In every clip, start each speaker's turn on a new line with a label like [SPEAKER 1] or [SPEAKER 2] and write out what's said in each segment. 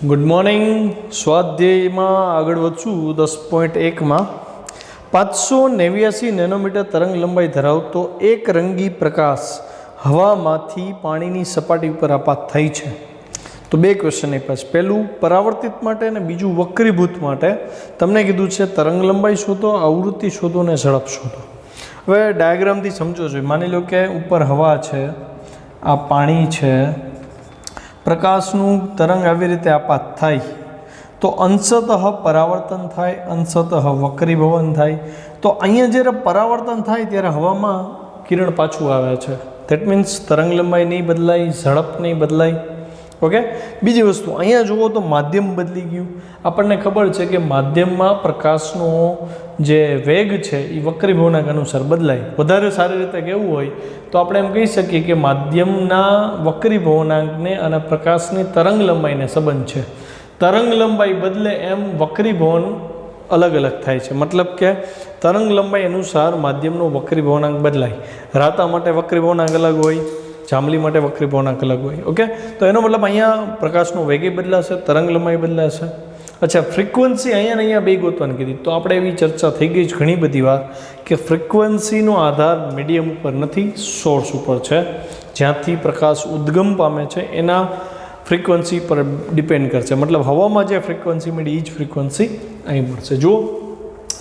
[SPEAKER 1] Good morning. સ્વાધ્યાયમાં આગળ વધશું 10.1માં 589 nanometre તરંગ લંબાઈ ધરાવતો એક રંગી પ્રકાશ હવામાંથી પાણીની સપાટી ઉપર આપાત થઈ છે. તો બે ક્વેશ્ચન આપ્યા છે. પહેલું પરાવર્તિત માટે અને બીજું વક્રીભૂત માટે. તમને કીધું છે તરંગ લંબાઈ શોધો, આવૃત્તિ શોધો અને ઝડપ શોધો. હવે ડાયાગ્રામથી સમજો છો. માની લો કે ઉપર હવા છે, આ પાણી છે, પ્રકાશનું તરંગ આવી રીતે આપાત થાય તો અંશતઃ પરાવર્તન થાય, અંશતઃ વક્રીભવન થાય. તો અહીંયા જ્યારે પરાવર્તન થાય ત્યારે હવામાં કિરણ પાછું આવે છે. ધેટ મીન્સ તરંગ લંબાઈ નહીં બદલાય, ઝડપ નહીં બદલાય. ઓકે. બીજી વસ્તુ અહીંયા જુઓ તો માધ્યમ બદલી ગયું. આપણને ખબર છે કે માધ્યમમાં પ્રકાશનો જે વેગ છે એ વક્રીભવનાંક અનુસાર બદલાય. વધારે સારી રીતે કહેવું હોય તો આપણે એમ કહી શકીએ કે માધ્યમના વક્રીભવનાંકને અને પ્રકાશની તરંગ લંબાઈને સંબંધ છે. તરંગ લંબાઈ બદલે એમ વક્રીભવન અલગ અલગ થાય છે. મતલબ કે તરંગ લંબાઈ અનુસાર માધ્યમનો વક્રીભવનાંક બદલાય. રાતા માટે વક્રીભવનાંક અલગ હોય, જાંબલી માટે વક્રીભવનાંક અલગ હોય. ઓકે. તો એનો મતલબ અહીંયા પ્રકાશનો વેગે બદલાશે, તરંગ લંબાઈ બદલાશે. અચ્છા, ફ્રિકવન્સી અહીંયા ને અહીંયા બે ગોતવાની કીધી. તો આપણે એવી ચર્ચા થઈ ગઈ છે ઘણી બધી વાર કે ફ્રિકવન્સીનો આધાર મીડિયમ ઉપર નથી, સોર્સ ઉપર છે. જ્યાંથી પ્રકાશ ઉદ્ગમ પામે છે એના ફ્રિકવન્સી પર ડિપેન્ડ કરશે. મતલબ હવામાં જે ફ્રિકવન્સી મળી એ જ ફ્રિકવન્સી અહીં મળશે. જુઓ,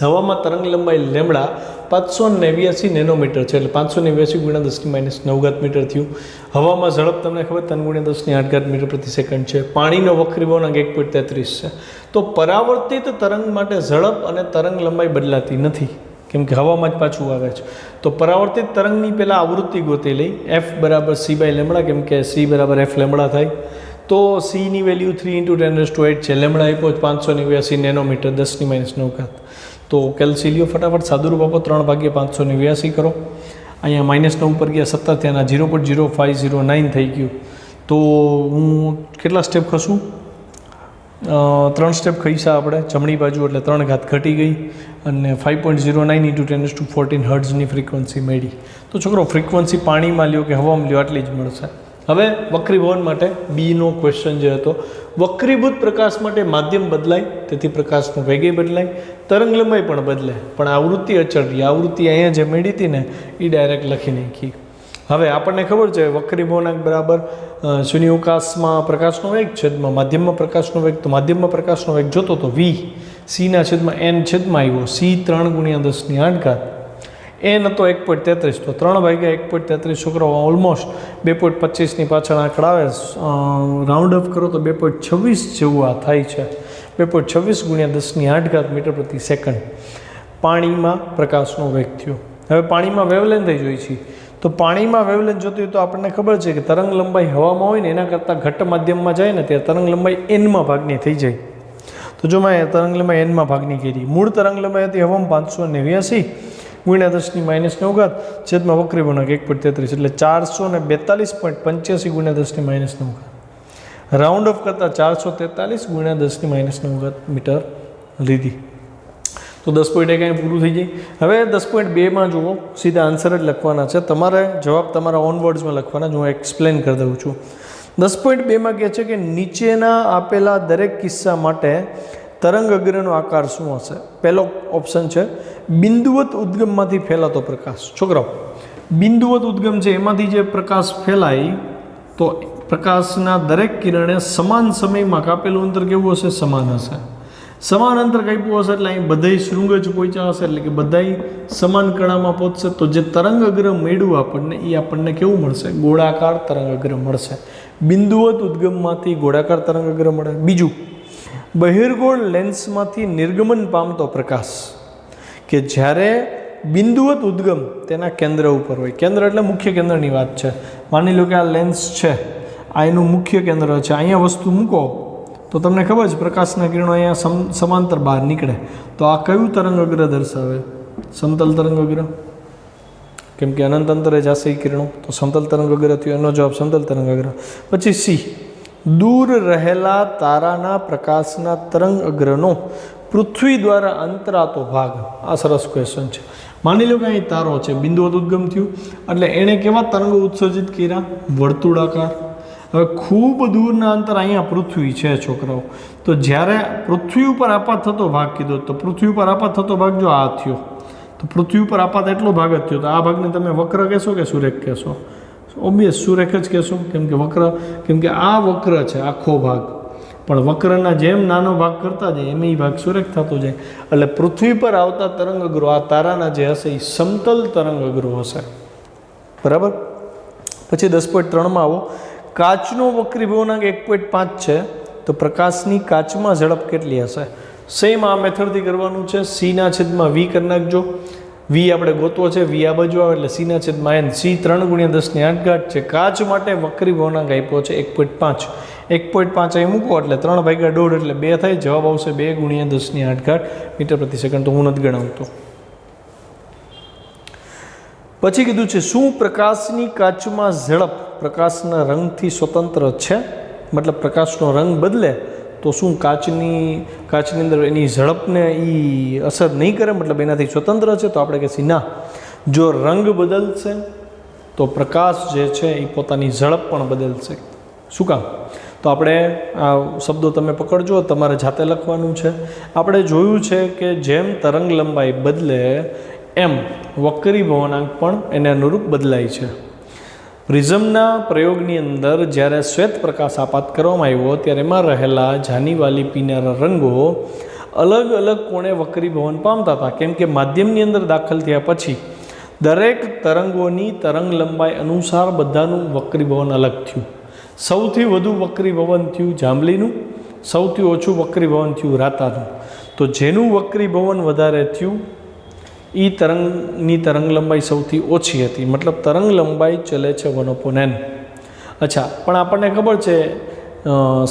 [SPEAKER 1] હવામાં તરંગ લંબાઈ લેમડા 589 નેનોમીટર છે, એટલે 589 × 10⁻⁹ મીટર થયું. હવામાં ઝડપ તમને ખબર 3 × 10⁸ મીટર પ્રતિ સેકન્ડ છે. પાણીનો વક્રીભવનાંક 1.33 છે. તો પરાવર્તિત તરંગ માટે ઝડપ અને તરંગ લંબાઈ બદલાતી નથી, કેમ કે હવામાં જ પાછું આવે છે. તો પરાવર્તિત તરંગની પહેલાં આવૃત્તિ ગોતી લઈ. F = c/λ, કેમ કે c = f લેમડા થાય. તો c ની વેલ્યુ 3 × 10⁸ છે. લેમડા આપ્યો 589 નેનોમીટર 10⁻⁹. તો કેલ્સી લ્યો ફટાફટ, સાદુરૂપ આપો. 3/589 કરો. અહીંયા -9 પર ગયા, 17 ત્યાંના 0.0509 થઈ ગયું. તો હું કેટલા સ્ટેપ ખસું? 3 સ્ટેપ ખસ્યા આપણે જમણી બાજુ, એટલે 3 ઘાત ઘટી ગઈ અને 5.09 × 10⁻14 હર્ટ્ઝની ફ્રિકવન્સી મળી. તો છોકરો ફ્રિકવન્સી પાણીમાં લ્યો કે હવામાં લ્યો આટલી જ મળશે. હવે વક્રીભવન માટે બીનો ક્વેશ્ચન જે હતો, વક્રીભૂત પ્રકાશ માટે માધ્યમ બદલાય, તેથી પ્રકાશનો વેગે બદલાય, તરંગ લંબાઈ પણ બદલાય, પણ આવૃત્તિ અચળ રહી. આવૃત્તિ અહીંયા જે મેળવી હતી ને એ ડાયરેક્ટ લખી નાખી. હવે આપણને ખબર છે વક્રીભવનાંક બરાબર શૂન્યાવકાશમાં પ્રકાશનો વેગ છેદમાં માધ્યમમાં પ્રકાશનો વેગ. તો માધ્યમમાં પ્રકાશનો વેગ જોતો તો v c/n છેદમાં આવ્યો c 3 × 10⁸. n હતો 1.33, તો 3/1.33. છોકરાઓ ઓલમોસ્ટ 2.25ની પાછળ આંકડા આવે, રાઉન્ડ અપ કરો તો 2.26 જેવું આ થાય છે. 2.26 × 10⁸ મીટર પ્રતિ સેકન્ડ પાણીમાં પ્રકાશનો વેગ થયો. હવે પાણીમાં વેવલેન્થ થઈ જોઈ છે. તો પાણીમાં વેવલેન્થ જોતી હોય તો આપણને ખબર છે કે તરંગ લંબાઈ હવામાં હોય ને એના કરતાં ઘટ્ટ માધ્યમમાં જાય ને ત્યારે તરંગ લંબાઈ n-માં ભાગની થઈ જાય. તો જો મેં તરંગ લંબાઈ n-માં ભાગની કરી. મૂળ તરંગ લંબાઈ હતી હવામાં 589 × 10⁻⁹ છેદમાં વક્રીભવનાંક 1.33, એટલે 442.85 × 10⁻⁹. રાઉન્ડ ઓફ કરતાં 443 × 10⁻⁹ મીટર લીધી. તો 10.1 અહીં પૂરું થઈ જાય. હવે 10.2માં જુઓ, સીધા આન્સર જ લખવાના છે. તમારે જવાબ તમારા ઓન વર્ડ્સમાં લખવાના. હું એક્સપ્લેન કરી દઉં છું. 10.2માં કહે છે કે નીચેના આપેલા દરેક કિસ્સા માટે તરંગ અગ્રનો આકાર શું હશે? પહેલો ઓપ્શન છે બિંદુવત ઉદ્ગમમાંથી ફેલાતો પ્રકાશ. છોકરાઓ, બિંદુવત ઉદ્ગમ છે એમાંથી જે પ્રકાશ ફેલાય તો પ્રકાશના દરેક કિરણે સમાન સમયમાં કાપેલું અંતર કેવું હશે? સમાન હશે. સમાન અંતર કાપ્યું હશે એટલે અહીં બધાય શૃંગ જ પહોંચ્યા હશે, એટલે કે બધાય સમાન કણામાં પહોંચશે. તો જે તરંગ અગ્ર મળ્યું આપણને એ આપણને કેવું મળશે? ગોળાકાર તરંગ અગ્ર મળશે. બિંદુવત ઉદ્ગમમાંથી ગોળાકાર તરંગ અગ્ર મળે. બીજું, બહિર્ગોળ લેન્સમાંથી નિર્ગમન પામતો પ્રકાશ કે જ્યારે બિંદુવત ઉદ્ગમ તેના કેન્દ્ર ઉપર હોય. કેન્દ્ર એટલે મુખ્ય કેન્દ્રની વાત છે. માની લો કે આ લેન્સ છે, આ એનું મુખ્ય કેન્દ્ર છે. અહીંયા વસ્તુ મૂકો તો તમને ખબર છે પ્રકાશના કિરણો અહીંયા સમાંતર બહાર નીકળે. તો આ કયું તરંગ અગ્ર દર્શાવે? સમતલ તરંગ અગ્ર, કેમ કે અનંત અંતરે જશે એ કિરણો. તો સમતલ તરંગ અગ્ર થયો, એનો જવાબ સમતલ તરંગ અગ્ર. પછી સી, દૂર રહેલા તારાના પ્રકાશના તરંગ અગ્રનો પૃથ્વી દ્વારા અંતરાતો ભાગ. આ સરસ ક્વેશ્ચન છે. માની લો કે અહીં તારો છે, બિંદુવત ઉદ્ગમ થયું એટલે એણે કેવા તરંગો ઉત્સર્જિત કર્યા? વર્તુળાકાર. હવે ખૂબ દૂરના અંતર અહીંયા પૃથ્વી છે છોકરાઓ, તો જ્યારે પૃથ્વી ઉપર આપાત થતો ભાગ કીધો, તો પૃથ્વી ઉપર આપાત થતો ભાગ જો આ થયો, તો પૃથ્વી ઉપર આપાત એટલો ભાગ જ થયો, તો આ ભાગને તમે વક્ર કહેશો કે સુરેખ કહેશો? ઓબ્વિયસ સુરેખ જ કહેશો, કેમ કે આ વક્ર છે આખો ભાગ, પણ વક્રના જેમ નાનો ભાગ કરતા જાય એમ એ ભાગ સુરેખ થતો જાય. એટલે પૃથ્વી પર આવતા તરંગગ્રહો આ તારાના જે હશે એ સમતલ તરંગગ્રહો હશે. બરાબર. પછી 10.3માં આવો, કાચનો વક્રીભવનાંક 1.5 છે, તો પ્રકાશની કાચમાં ઝડપ કેટલી હશે? સેમ આ મેથડથી કરવાનું છે. c/v કરી નાખજો. v આપણે ગોતવો છે, v આ બાજુ આવે એટલે c/n. c 3 × 10⁸ છે. કાચ માટે વક્રીભવનાંક આપ્યો છે 1.5. 1.5 અહીં મૂકો એટલે 3/2 એટલે 2 થાય. જવાબ આવશે 2 × 10⁸ મીટર પ્રતિ સેકન્ડ. તો હું નથી ગણાવતો. પછી કીધું છે શું પ્રકાશની કાચમાં ઝડપ પ્રકાશના રંગથી સ્વતંત્ર છે? મતલબ પ્રકાશનો રંગ બદલે તો શું કાચની અંદર એની ઝડપને એ અસર નહીં કરે, મતલબ એનાથી સ્વતંત્ર છે? તો આપણે કહીએ ના, જો રંગ બદલશે તો પ્રકાશ જે છે એ પોતાની ઝડપ પણ બદલશે. શું કામ? તો આપણે આ શબ્દો તમે પકડજો, તમારે જાતે લખવાનું છે. આપણે જોયું છે કે જેમ તરંગ લંબાઈ બદલે એમ વક્રીભવનાંક પણ એને અનુરૂપ બદલાય છે. પ્રિઝમના પ્રયોગની અંદર જ્યારે શ્વેત પ્રકાશ આપાત કરવામાં આવ્યો ત્યારે એમાં રહેલા જાનીવાલી પીનારા રંગો અલગ અલગ કોણે વક્રીભવન પામતા હતા, કેમ કે માધ્યમની અંદર દાખલ થયા પછી દરેક તરંગોની તરંગ લંબાઈ અનુસાર બધાનું વક્રીભવન અલગ થયું. સૌથી વધુ વક્રીભવન થયું જાંબલીનું, સૌથી ઓછું વક્રીભવન થયું રાતાનું. તો જેનું વક્રીભવન વધારે થયું એ તરંગની તરંગ લંબાઈ સૌથી ઓછી હતી, મતલબ તરંગ લંબાઈ ચલે છે 1/n. અચ્છા, પણ આપણને ખબર છે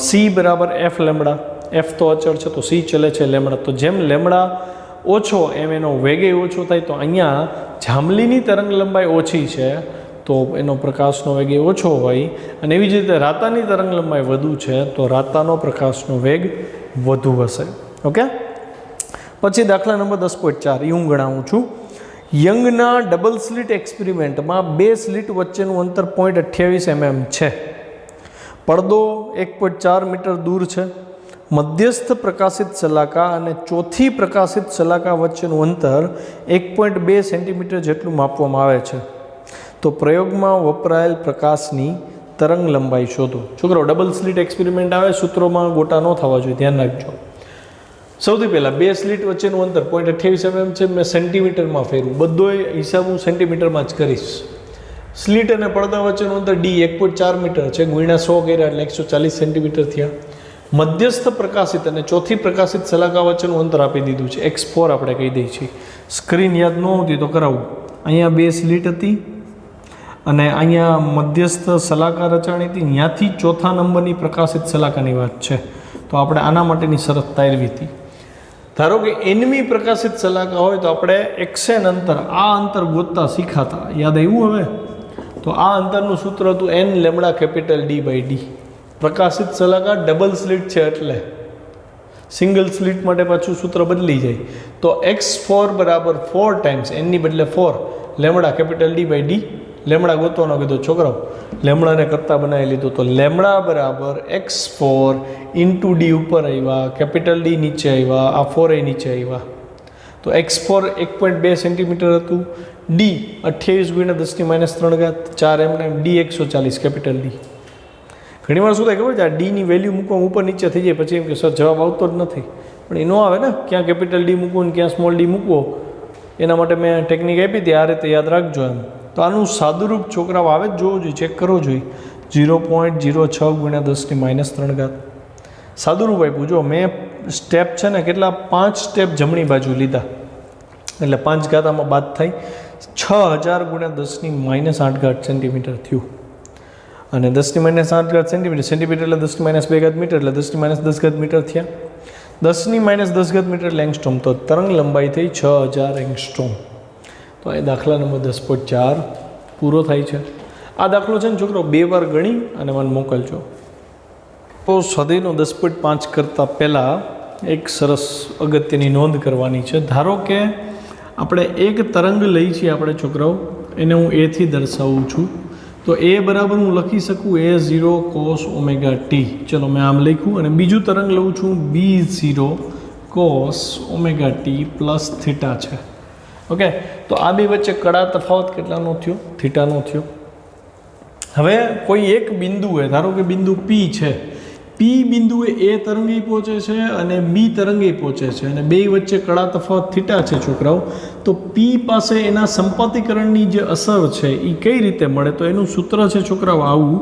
[SPEAKER 1] c = f લેમ્બડા. f તો અચળ છે, તો c ચલે છે લેમ્બડા. તો જેમ લેમ્બડા ઓછો એમ એનો વેગે ઓછો થાય. તો અહીંયા જાંબલીની તરંગ લંબાઈ ઓછી છે તો એનો પ્રકાશનો વેગ ઓછો હોય, અને એવી જ રીતે રાતાની તરંગ લંબાઈ વધુ છે તો રાતાનો પ્રકાશનો વેગ વધુ હશે. ઓકે. પછી દાખલા નંબર 10.4 એ હું ગણાવું છું. યંગના ડબલ સ્લિટ એક્સપેરિમેન્ટમાં 2 સ્લિટ વચ્ચેનું અંતર 0.28 mm છે. પડદો 1.4 મીટર દૂર છે. મધ્યસ્થ પ્રકાશિત શલાકા અને ચોથી પ્રકાશિત શલાકા વચ્ચેનું અંતર 1.2 સેન્ટીમીટર જેટલું માપવામાં આવે છે. તો પ્રયોગમાં વપરાયેલ પ્રકાશની તરંગ લંબાઈ શોધો. છોકરો ડબલ સ્લિટ એક્સપેરિમેન્ટ આવે, સૂત્રોમાં ગોટા ન થવા જોઈએ, ધ્યાન રાખજો. સૌથી પહેલાં 2 સ્લિટ વચ્ચેનું અંતર 0.28 mm છે. મેં સેન્ટીમીટરમાં ફેરવું, બધો હિસાબ હું સેન્ટીમીટરમાં જ કરીશ. સ્લિટ અને પડદા વચ્ચેનું અંતર d 1.4 મીટર છે, ગુણ્યા 100 કર્યા એટલે 140 સેન્ટીમીટર થયા. મધ્યસ્થ પ્રકાશિત અને ચોથી પ્રકાશિત શલાકા વચ્ચેનું અંતર આપી દીધું છે, x4 આપણે કહી દઈએ છીએ. સ્ક્રીન યાદ ન હોતી તો કરાવું. અહીંયા 2 સ્લિટ હતી અને અહીંયા મધ્યસ્થ શલાકા રચાણી હતી, ત્યાંથી ચોથા નંબરની પ્રકાશિત શલાકાની વાત છે. તો આપણે આના માટેની શરત તારવી હતી. ધારો કે nમી પ્રકાશિત શલાકા હોય તો આપણે xn અંતર, આ અંતર ગોતતા શીખાતા, યાદ આવ્યું? હવે તો આ અંતરનું સૂત્ર હતું n લેમ્બડા કેપિટલ d/d. પ્રકાશિત શલાકા ડબલ સ્લિટ છે એટલે સિંગલ સ્લિટ માટે પાછું સૂત્ર બદલી જાય. તો x4 = 4 ટાઈમ્સ n ની બદલે 4 લેમ્બડા કેપિટલ d/d. લેમ્બડા ગોતવાનો કીધો છોકરાઓ, લેમ્બડાને કરતા બનાવી લીધું. તો લેમ્બડા = x4 × d ઉપર આવ્યા, કેપિટલ d નીચે આવ્યા, આ 4 નીચે આવ્યા. તો x4 1.2 સેન્ટીમીટર હતું, d 28 × 10⁻³ 4 mm, d 140 capital d. ઘણીવાર શું થાય ખબર છે, આ ડીની વેલ્યુ મૂકવા ઉપર નીચે થઈ જાય, પછી એમ કે સર જવાબ આવતો જ નથી. પણ એ ન આવે ને, ક્યાં કેપિટલ ડી મૂકવું ને ક્યાં સ્મોલ ડી મૂકવો, એના માટે મેં ટેકનિક આપી હતી, આ રીતે યાદ રાખજો એમ. તો આનું સાદુરૂપ છોકરાઓ આવે જ જોવું જોઈએ, ચેક કરવો જોઈએ. 0.06 × 10⁻³ સાદુરૂપ આપ્યું. જો મેં સ્ટેપ છે ને કેટલા 5 સ્ટેપ જમણી બાજુ લીધા એટલે 5 ઘાતામાં બાદ થાય 6000 × 10⁻8 સેન્ટીમીટર થયું. અને 10⁻8 સેન્ટીમીટર, સેન્ટીમીટર એટલે 10⁻2 મીટર એટલે 10⁻10 મીટર થયા. 10⁻10 મીટર એટલે એંગસ્ટ્રોમ. તો તરંગ લંબાઈ થઈ 6000 એંગસ્ટ્રોમ. તો એ દાખલા નંબર 10.4 પૂરો થાય છે. આ દાખલો છે ને છોકરો 2 વાર ગણી અને મને મોકલજો. તો સ્વાધ્યાયનો 10.5 કરતાં પહેલાં એક સરસ અગત્યની નોંધ કરવાની છે. ધારો કે આપણે એક તરંગ લઈ છીએ આપણે છોકરાઓ, એને હું એથી દર્શાવું છું. તો તો એ બરાબર હું લખી શકું A0 cos ઓમેગા ટી. ચલો મેં આમ લખ્યું અને બીજું તરંગ લઉં છું B0 cos omega T plus theta છે. ઓકે, તો આ બે વચ્ચે કડા તફાવત કેટલાનો થયો? થીટાનો થયો. હવે કોઈ એક બિંદુએ, ધારો કે બિંદુ P છે, P બિંદુએ A તરંગી પહોંચે છે અને B તરંગી પહોંચે છે અને બે વચ્ચે કડા તફાવત થીટા છે છોકરાઓ. તો P પાસે એના સંપાતીકરણની જે અસર છે એ કઈ રીતે મળે? તો એનું સૂત્ર છે છોકરાઓ આવું: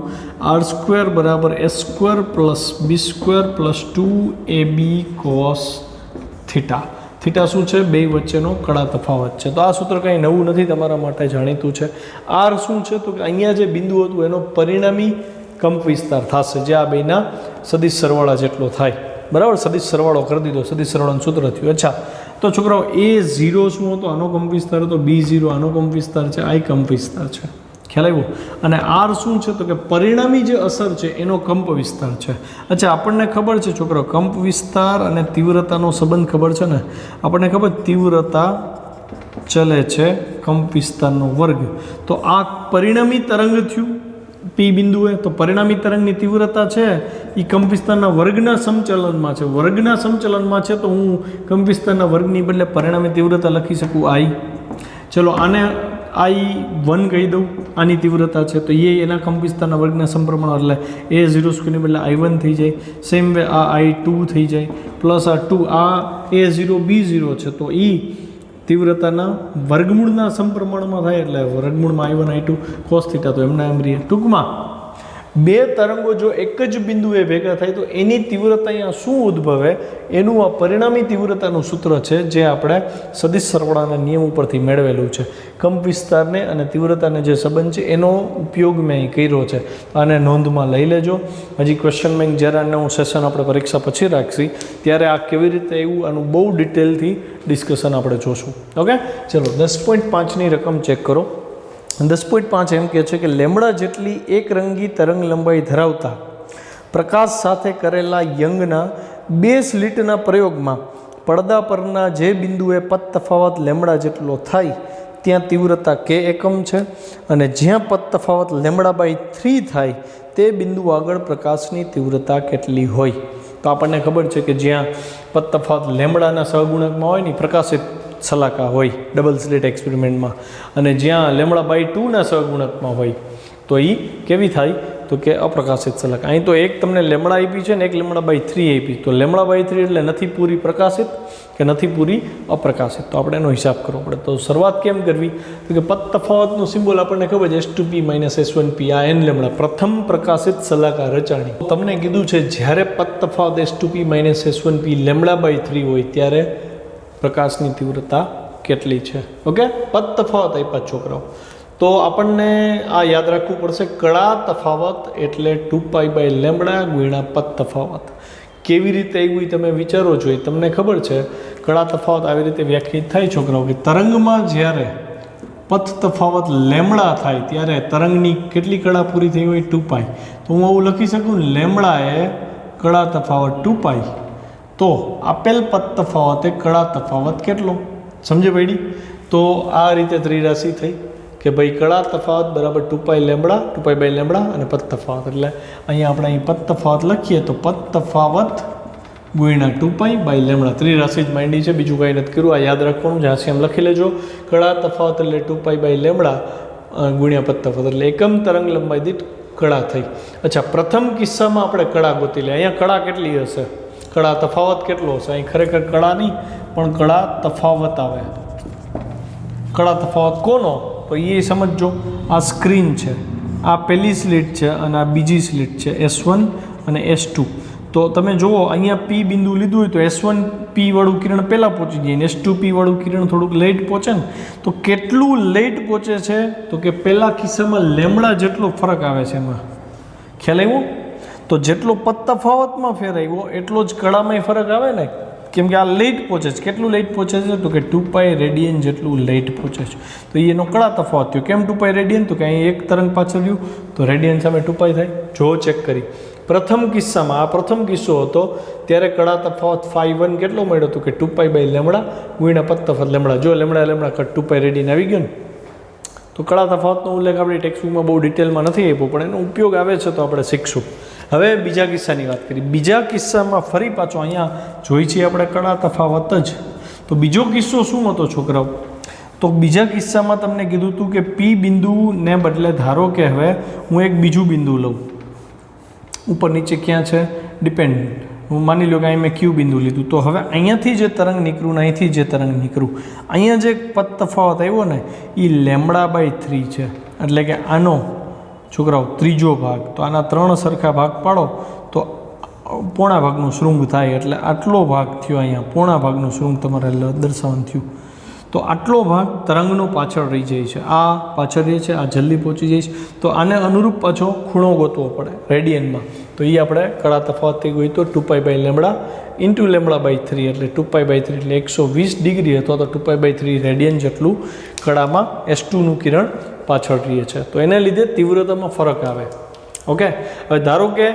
[SPEAKER 1] R² બરાબર S² plus B² plus 2AB cos theta. Theta શું છે? બે વચ્ચેનો કડા તફાવત છે. તો આ સૂત્ર કંઈ નવું નથી, તમારા માટે જાણીતું છે. R શું છે? તો કે અહીંયા જે બિંદુ હતું એનો પરિણામી કંપ વિસ્તાર થશે, જે આ બેના સદિશ સરવાળા જેટલો થાય. બરાબર, સદિશ સરવાળો કરી દીધો, સદિશ સરવાળાનું સૂત્ર થયું. અચ્છા, તો છોકરાઓ A0 શું હતો? આનો કંપ વિસ્તાર હતો. B0 આનો કંપ વિસ્તાર છે. આ કંપ વિસ્તાર છે. ખ્યાલ આવ્યો? અને R શું છે? તો કે પરિણામી જે અસર છે એનો કંપ વિસ્તાર છે. અચ્છા, આપણને ખબર છે છોકરાઓ, કંપ વિસ્તાર અને તીવ્રતાનો સંબંધ ખબર છે ને? આપણને ખબર, તીવ્રતા ચલે છે કંપ વિસ્તારનો વર્ગ. તો આ પરિણામી તરંગ થયું P બિંદુએ. તો પરિણામી તરંગની તીવ્રતા છે એ કંપ વિસ્તારના વર્ગના સમચલનમાં છે. વર્ગના સમચલનમાં છે તો હું કંપ વિસ્તારના વર્ગની બદલે પરિણામી તીવ્રતા લખી શકું I. ચલો આને I1 કહી દઉં, આની તીવ્રતા છે. તો એના કંપ વિસ્તારના વર્ગના સમપ્રમાણ, એટલે A0² ની બદલે I1 થઈ જાય. સેમ વે આ I2 થઈ જાય પ્લસ આ 2. આ A0 B0 છે તો એ તીવ્રતાના વર્ગમૂળના સમપ્રમાણમાં થાય, એટલે વર્ગમૂળમાં I1 I2 cos થીટા. તો એમના એમ રહીએ. ટૂંકમાં બે તરંગો જો એક જ બિંદુએ ભેગા થાય તો એની તીવ્રતા અહીંયા શું ઉદ્ભવે? એનું આ પરિણામી તીવ્રતાનું સૂત્ર છે, જે આપણે સદિશ સરવાળાના નિયમ ઉપરથી મેળવેલું છે. કંપ વિસ્તારને અને તીવ્રતાને જે સંબંધ છે એનો ઉપયોગ મેં અહીં કર્યો છે. આને નોંધમાં લઈ લેજો. હજી ક્વેશ્ચન બેંક જ્યારે આનું સેશન આપણે પરીક્ષા પછી રાખશી ત્યારે આ કેવી રીતે આવ્યું આનું બહુ ડિટેલથી ડિસ્કશન આપણે જોશું. ઓકે, ચલો 10.5ની રકમ ચેક કરો. 10.5 એમ કહે છે કે લેમડા જેટલી એક રંગી તરંગ લંબાઈ ધરાવતા પ્રકાશ સાથે કરેલા યંગના બે સ્લિટના પ્રયોગમાં પડદા પરના જે બિંદુએ પદ તફાવત લેમડા જેટલો થાય ત્યાં તીવ્રતા K એકમ છે અને જ્યાં પદ તફાવત λ/3 થાય તે બિંદુ આગળ પ્રકાશની તીવ્રતા કેટલી હોય? તો આપણને ખબર છે કે જ્યાં પદ તફાવત લેમડાના સહગુણકમાં હોય ને પ્રકાશિત સલાકા હોય ડબલ સ્લિટ એક્સપેરિમેન્ટમાં, અને જ્યાં λ/2ના સહગુણકમાં હોય તો એ કેવી થાય? તો કે અપ્રકાશિત સલાકા. અહીં તો એક તમને લેમડા આપી છે ને એક λ/3 આપી. તો λ/3 એટલે નથી પૂરી પ્રકાશિત કે નથી પૂરી અપ્રકાશિત. તો આપણે એનો હિસાબ કરવો પડે. તો શરૂઆત કેમ કરવી? તો કે પદ તફાવતનો સિમ્બોલ આપણને ખબર છે S2P - S1P. આ n લેમડા પ્રથમ પ્રકાશિત સલાકા રચાણી. તમને કીધું છે જ્યારે પદ તફાવત S2P - S1P λ/3 હોય ત્યારે પ્રકાશની તીવ્રતા કેટલી છે? ઓકે, પદ તફાવત આપ્યા છોકરાઓ. તો આપણને આ યાદ રાખવું પડશે, કળા તફાવત એટલે 2π/λ ગુણ્યા પદ તફાવત. કેવી રીતે આવ્યું તમે વિચારો છો? તમને ખબર છે કળા તફાવત આવી રીતે વ્યાખ્યાયિત થાય છોકરાઓ કે તરંગમાં જ્યારે પથ તફાવત લેમડા થાય ત્યારે તરંગની કેટલી કળા પૂરી થઈ હોય? 2π. તો હું આવું લખી શકું, લેમડા એ કળા તફાવત 2π. તો આપેલ પદ તફાવતે કળા તફાવત કેટલો? સમજે પડી? તો આ રીતે ત્રિરાશિ થઈ કે ભાઈ કળા તફાવત બરાબર 2π/λ અને પદ તફાવત. એટલે અહીંયા આપણે અહીં પદ તફાવત લખીએ તો પદ તફાવત ગુણ્યા 2π/λ. ત્રિરાશિ જ માંડી છે, બીજું કંઈ નથી કર્યું. આ યાદ રાખવાનું છે. હાંસી આમ લખી લેજો, કળા તફાવત એટલે 2π/λ ગુણ્યા પદ તફાવત એટલે એકમ તરંગ લંબાઈ દીઠ કળા થઈ. અચ્છા, પ્રથમ કિસ્સામાં આપણે કળા ગોતી લે. અહીંયા કળા કેટલી હશે? કળા તફાવત કેટલો હશે? અહીં ખરેખર કળા નહીં પણ કળા તફાવત આવે. કળા તફાવત કોનો? તો એ સમજો. આ સ્ક્રીન છે, આ પહેલી સ્લિટ છે અને આ બીજી સ્લિટ છે, S1 અને S2. તો તમે જુઓ અહીંયા P બિંદુ લીધું હોય તો S1P વાળું કિરણ પહેલાં પહોંચી જાય ને S2P વાળું કિરણ થોડુંક લેટ પહોંચે ને. તો કેટલું લેટ પહોંચે છે? તો કે પહેલા કિસ્સામાં લેમડા જેટલો ફરક આવે છે. એમાં ખ્યાલ આવ્યો? તો જેટલો પદ તફાવતમાં ફેર આવ્યો એટલો જ કળામાં ફરક આવે ને, કેમ કે આ લેટ પહોંચે છે. કેટલું લેટ પહોંચે છે? તો કે 2π રેડિયન જેટલું લેટ પહોંચે છે. તો એનો કળા તફાવત થયો. કેમ 2π રેડિયન? તો કે અહીં એક તરંગ પાછળ રહ્યું તો રેડિયન સામે 2π થાય. જો ચેક કરી પ્રથમ કિસ્સામાં, આ પ્રથમ કિસ્સો હતો ત્યારે કળા તફાવત φ1 કેટલો મળ્યો? તો કે 2π/λ ગુણ્યા પદ તફાવત લેમડા. જો લેમડા કટ 2π રેડિયન આવી ગયો ને. તો કડા તફાવતનો ઉલ્લેખ આપણી ટેક્સ્ટબુકમાં બહુ ડિટેલમાં નથી આપ્યો, પણ એનો ઉપયોગ આવે છે તો આપણે શીખશું. હવે બીજા કિસ્સાની વાત કરીએ. બીજા કિસ્સામાં ફરી પાછો અહીંયા જોઈ છીએ આપણે કડા તફાવત જ. તો બીજો કિસ્સો શું હતો છોકરાઓ? તો બીજા કિસ્સામાં તમને કીધું હતું કે પી બિંદુને બદલે ધારો કે હવે હું એક બીજું બિંદુ લઉં, ઉપર નીચે ક્યાં છે ડિપેન્ડન્ટ, હું માની લો કે અહીં મેં ક્યુ બિંદુ લીધું. તો હવે અહીંયાથી જે તરંગ નીકળું ને અહીંથી જે તરંગ નીકળું, અહીંયા જે પદ તફાવત આવ્યો ને એ λ/3 છે. એટલે કે આનો છોકરાઓ ત્રીજો ભાગ, તો આના 3 સરખા ભાગ પાડો તો પોણા ભાગનું શૃંગ થાય. એટલે આટલો ભાગ થયો, અહીંયા પોણા ભાગનું શૃંગ તમારે દર્શાવવાનું થયું. તો આટલો ભાગ તરંગનો પાછળ રહી જાય છે, આ પાછળ રહે છે, આ જલ્દી પહોંચી જાય છે. તો આને અનુરૂપ પાછો ખૂણો ગોતવો પડે રેડિયનમાં. તો એ આપણે કડા તફાવતથી ગઈ તો 2π/λ ઇન્ટુ λ/3 એટલે 2π/3 એટલે 120 ડિગ્રી અથવા તો 2π/3 રેડિયન જેટલું કડામાં S2નું કિરણ પાછળ રહે છે. તો એને લીધે તીવ્રતામાં ફરક આવે. ઓકે, હવે ધારો કે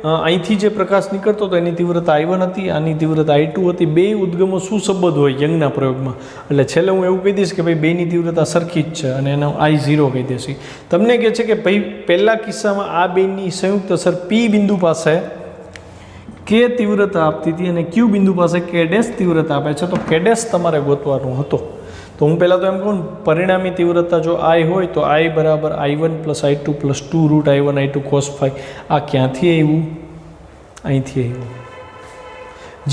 [SPEAKER 1] અહીંથી જે પ્રકાશ નીકળતો હતો એની તીવ્રતા I1 હતી, આની તીવ્રતા I2 હતી. બે ઉદ્ગમો સુસંબદ્ધ હોય યંગના પ્રયોગમાં, એટલે છેલ્લે હું એવું કહી દઈશ કે ભાઈ બેની તીવ્રતા સરખી જ છે અને એનો I0 કહી દઈશ. તમને કહે છે કે ભાઈ પહેલા કિસ્સામાં આ બેની સંયુક્ત અસર P બિંદુ પાસે K તીવ્રતા આપતી હતી અને Q બિંદુ પાસે K' તીવ્રતા આપે છે. તો K' તમારે ગોતવાનો હતો. તો હું પહેલાં તો એમ કહું, પરિણામી તીવ્રતા જો I હોય તો I બરાબર I1 + I2 + 2√I1 I2 cos phi. આ ક્યાંથી આવ્યું? અહીંથી આવ્યું.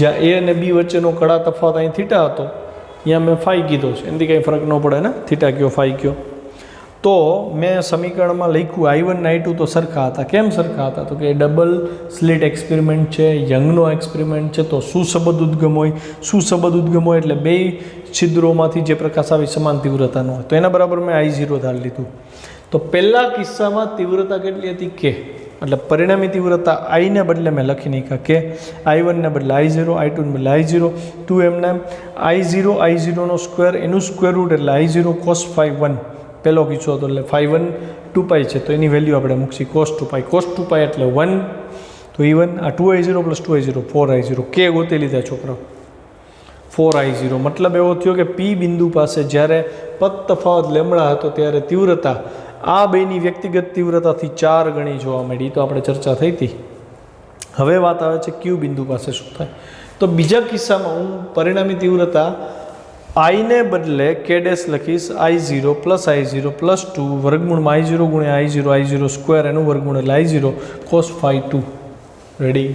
[SPEAKER 1] જ્યાં A અને B વચ્ચેનો કડા તફાવત અહીં થીટા હતો, ત્યાં મેં ફાઈ કીધો છે, એનાથી કંઈ ફરક ન પડે ને, થીટા કયો ફાઈ કયો. તો મેં સમીકરણમાં લખ્યું I1 અને I2 તો સરખા હતા. કેમ સરખા હતા? તો કે એ ડબલ સ્લિટ એક્સપેરિમેન્ટ છે, યંગનો એક્સપેરિમેન્ટ છે. તો સુસંબદ્ધ ઉદ્ગમ હોય, સુસંબદ્ધ ઉદ્ગમ હોય એટલે બે છિદ્રોમાંથી જે પ્રકાશ આવે સમાન તીવ્રતાનો હોય. તો એના બરાબર મેં I0 ધાર લીધું. તો પહેલા કિસ્સામાં તીવ્રતા કેટલી હતી? K. એટલે પરિણામી તીવ્રતા I ને બદલે મેં લખી નાખ્યા K, I1 ને બદલે I0, I2 ને બદલે I0, 2m I0 નો સ્ક્વેર, એનું સ્ક્વેર રૂટ એટલે I0 cos phi 1 પહેલો કિસ્સો હતો. એટલે phi 1 2π છે તો એની વેલ્યુ આપણે મૂકીએ cos 2π એટલે 1. તો E1 આ 2I0 + 2I0 4I0. K ગોતી લીધા છોકરાઓ, 4I0. મતલબ એવો થયો કે P બિંદુ પાસે જ્યારે પદ તફાવત λ હતો ત્યારે તીવ્રતા આ બેની વ્યક્તિગત તીવ્રતાથી 4 ગણી જોવા મળી. તો આપણે ચર્ચા થઈ હતી. હવે વાત આવે છે Q બિંદુ પાસે શું થાય? તો બીજા કિસ્સામાં હું પરિણામી તીવ્રતા I ને બદલે K' લખીશ I0 + I0 + 2 વર્ગમૂળમાં I0 × I0 સ્ક્વેર એનું વર્ગમૂળ એટલે I0 cos phi 2. રેડી?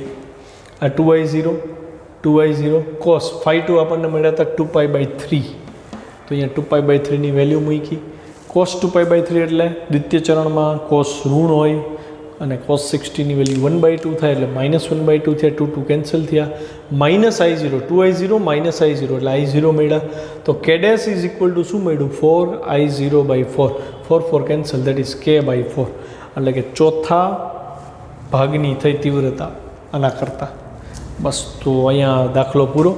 [SPEAKER 1] આ 2I0 cos phi 2 આપણને મળ્યા હતા 2π/3. તો અહીંયા 2π/3 ની વેલ્યુ મૂકી. cos 2π/3 એટલે દ્વિતીય ચરણમાં cos ઋણ હોય અને cos 60 ની વેલ્યુ 1/2 થાય એટલે -1/2 થયા, 2 કેન્સલ થયા. -I0 2I0 -I0 એટલે I0 મળ્યા. તો K' શું મળ્યું? 4I0/4. 4 cancel, that is K/4. એટલે કે ચોથા ભાગની થઈ તીવ્રતા આના કરતાં. બસ, તો અહીંયા દાખલો પૂરો.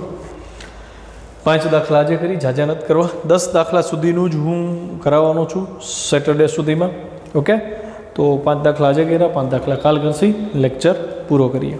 [SPEAKER 1] 5 દાખલા આજે કરી, જાજા નથી કરવા. 10 દાખલા સુધીનું જ હું કરાવવાનો છું સેટરડે સુધીમાં. ઓકે, તો 5 દાખલા આજે કર્યા, 5 દાખલા કાલ કરશી, લેક્ચર પૂરો કરીએ.